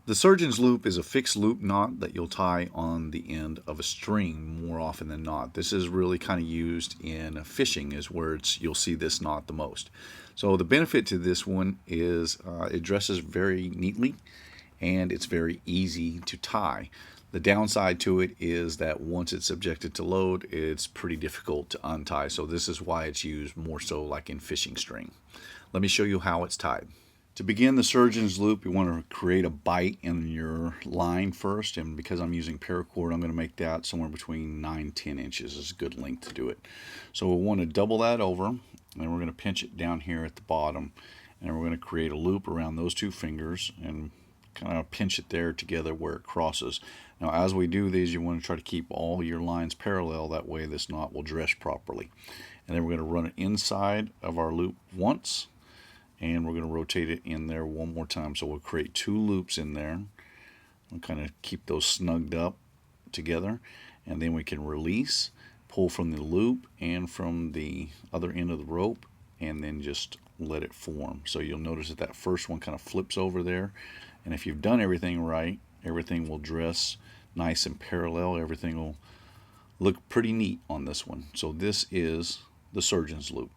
The surgeon's loop is a fixed loop knot that you'll tie on the end of a string more often than not. This is really kind of used in fishing, is where you'll see this knot the most. So the benefit to this one is it dresses very neatly and it's very easy to tie. The downside to it is that once it's subjected to load, it's pretty difficult to untie. So this is why it's used more so like in fishing string. Let me show you how it's tied. To begin the surgeon's loop, you want to create a bite in your line first, and because I'm using paracord, I'm going to make that somewhere between 9–10 inches is a good length to do it. So we'll want to double that over, and then we're going to pinch it down here at the bottom, and we're going to create a loop around those two fingers and kind of pinch it there together where it crosses. Now as we do these, you want to try to keep all your lines parallel, that way this knot will dress properly. And then we're going to run it inside of our loop once, and we're going to rotate it in there one more time. So we'll create 2 loops in there and kind of keep those snugged up together, and then we can release, pull from the loop and from the other end of the rope, and then just let it form. So you'll notice that that first one kind of flips over there, and if you've done everything right, everything will dress nice and parallel. Everything will look pretty neat on this one. So this is the surgeon's loop.